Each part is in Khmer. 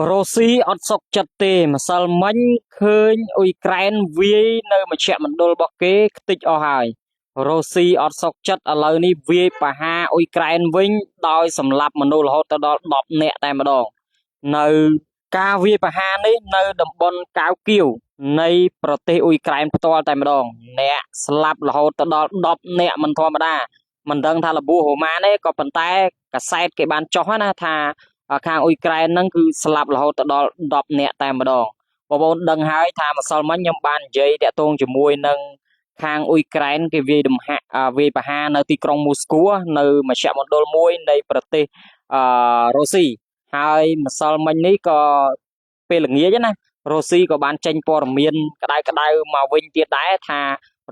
រ៉ូស៊ីអត់សុខចិត្តទេម្សិលមិញឃើញអ៊ុយក្រែនវាយនៅមជ្ឈមណ្ឌលរបស់គេខ្ទេចអស់ហើយរ៉ូស៊ីអត់សុខចិត្តឥឡូវនេះវាយប្រហារអ៊ុយក្រែនវិញដោយសម្លាប់មនុស្សរហូតទៅដល់10នាក់តែម្ដងនៅការវាយប្រហារនេះនៅតំបន់កាវគៀវនៃប្រទេសអ៊ុយក្រែនផ្ទាល់តែម្ដងអ្នកស្លាប់រហូតទៅដល់10នាក់មិនធម្មតាមិនដឹងថារបួសប្រហែលទេក៏ប៉ុន្តែកាសែតគេបានចុះណាថាខាងអ៊ុយក្រែនហ្នឹងគឺស្លាប់រហូតទៅដល់10នាក់តែម្ដងបងប្អូនដឹងហើយថាម្សិលមិញខ្ញុំបាននិយាយតាក់ទងជាមួយនឹងខាងអ៊ុយក្រែនគេវាយប្រហារនៅទីក្រុងមូស្គូនៅមជ្ឈមណ្ឌលមួយនៃប្រទេសរុស្ស៊ីហើយម្សិលមិញនេះក៏ពេលល្ងាចណារុស្ស៊ីក៏បានចេញព័ត៌មានក្តៅៗមកវិញទៀតដែរថា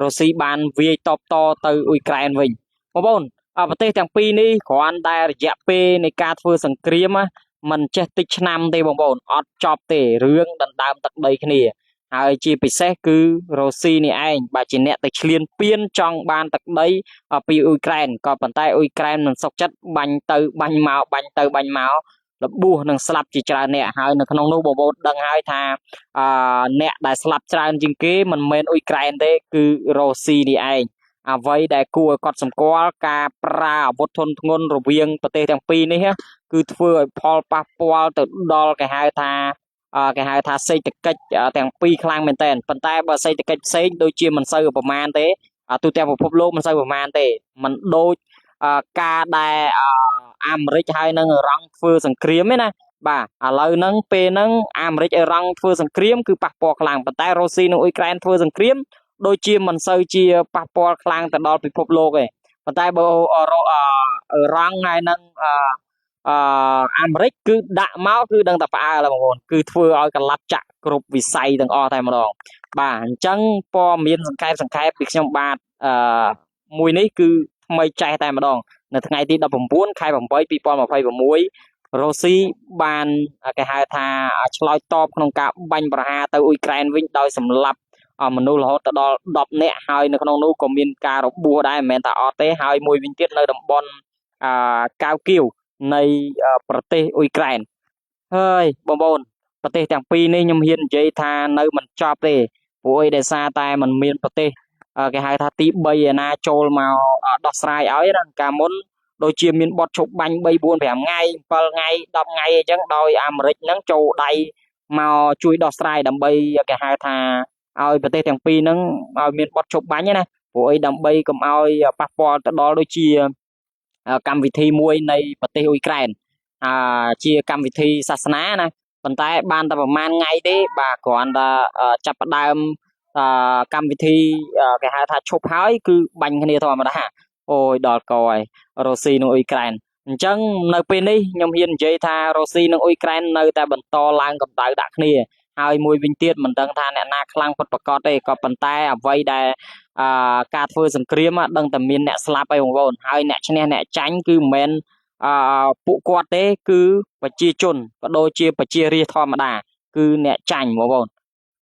រុស្ស៊ីបានវាយតបតទៅអ៊ុយក្រែនវិញបងប្អូនប្រទេសទាំងពីរនេះគ្រាន់តែរយៈពេលនៃការធ្វើសង្គ្រាមមិនចេះតិចឆ្នាំទេបងប្អូនអត់ចប់ទេរឿងដណ្ដើមទឹកដីគ្នាហើយជាពិសេសគឺរុស្ស៊ីនេះឯងបើជាអ្នកទៅឈ្លានពានចង់បានទឹកដីពីអ៊ុយក្រែនក៏ប៉ុន្តែអ៊ុយក្រែនមិនសុខចិត្តបាញ់ទៅបាញ់មកបាញ់ទៅបាញ់មករបួសនឹងស្លាប់ជាច្រើនអ្នកហើយនៅក្នុងនោះបងប្អូនដឹងហើយថាអ្នកដែលស្លាប់ច្រើនជាងគេមិនមែនអ៊ុយក្រែនទេគឺរុស្ស៊ីនេះឯងអ្វីដែលគួរឲ្យកត់សម្គាល់ការប្រើអាវុធធុនធ្ងន់រវាងប្រទេសទាំងពីរនេះគឺធ្វើឲ្យផលប៉ះពាល់ទៅដល់គេហៅថាសេដ្ឋកិច្ចទាំងពីរខ្លាំងមែនទែនប៉ុន្តែបើសេដ្ឋកិច្ចផ្សេងដូចជាមិនសូវប្រមាណទេទូទាំងពិភពលោកមិនសូវប្រមាណទេមិនដូចការដែលអាមេរិកហើយនឹងអ៊ឺរ៉ង់ធ្វើសង្គ្រាមទេណាបាទឥឡូវហ្នឹងពេលហ្នឹងអាមេរិកអ៊ឺរ៉ង់ធ្វើសង្គ្រាមគឺប៉ះពាល់ខ្លាំងប៉ុន្តែរុស្ស៊ីនិងអ៊ុយក្រែនធ្វើសង្គ្រាមដូចជាមិនសូវជាប៉ះពាល់ខ្លាំងទៅដល់ពិភពលោកទេប៉ុន្តែបើអឺរ៉ង់ហើយនឹងអាមេរិកគឺដាក់មកគឺដឹងតែផ្អើលបងប្អូនគឺធ្វើឲ្យកលាប់ចាក់គ្រប់វិស័យទាំងអស់តែម្ដងបាទអញ្ចឹងព័ត៌មានសង្ខេបពីខ្ញុំបាទមួយនេះគឺថ្មីចេះតែម្ដងនៅថ្ងៃទី19ខែ8 2026រុស្ស៊ីបានគេហៅថាឆ្លើយតបក្នុងការបាញ់ប្រហារទៅអ៊ុយក្រែនវិញដោយសម្លាប់មនុស្សរហូតដល់10នាក់ហើយនៅក្នុងនោះក៏មានការរបួសដែរមិនមែនថាអត់ទេហើយមួយវិញទៀតនៅតំបន់កាវគៀវនៃប្រទេសអ៊ុយក្រែនហើយបងប្អូនប្រទេសទាំងពីរនេះខ្ញុំហ៊ាននិយាយថានៅមិនចប់ទេព្រោះអីដោយសារតែมันមានប្រទេសគេហៅថាទី3ឯណាចូលមកដោះស្រាយឲ្យណាកាលមុនដូចជាមានបទឈប់បាញ់3 4 5ថ្ងៃ7ថ្ងៃ10ថ្ងៃអញ្ចឹងដោយអាមេរិកហ្នឹងចូលដៃមកជួយដោះស្រាយដើម្បីគេហៅថាឲ្យប្រទេសទាំងពីរហ្នឹងឲ្យមានបទឈប់បាញ់ណាព្រោះអីដើម្បីកុំឲ្យប៉ះពាល់ទៅដល់ដូចជាកម្មវិធីមួយនៃប្រទេសអ៊ុយក្រែនជាកម្មវិធីសាសនាណាប៉ុន្តែបានតែប្រហែលថ្ងៃទេបាទគ្រាន់តែចាប់ផ្ដើមកម្មវិធីគេហៅថាឈប់ហើយគឺបាញ់គ្នាធម្មតាអូយដល់កហើយរុស្ស៊ីនិងអ៊ុយក្រែនអញ្ចឹងនៅពេលនេះខ្ញុំហ៊ាននិយាយថារុស្ស៊ីនិងអ៊ុយក្រែននៅតែបន្តឡើងកម្ដៅដាក់គ្នាហើយមួយវិញទៀតមិនដឹងថាអ្នកណាខ្លាំងពិតប្រាកដទេក៏ប៉ុន្តែអ្វីដែលការធ្វើសង្គ្រាមដឹងតែមានអ្នកស្លាប់ហើយបងប្អូនហើយអ្នកឈ្នះអ្នកចាញ់គឺមិនមែនពួកគាត់ទេគឺប្រជាជនក៏ដូចជាប្រជារាស្ត្រធម្មតាគឺអ្នកចាញ់បងប្អូន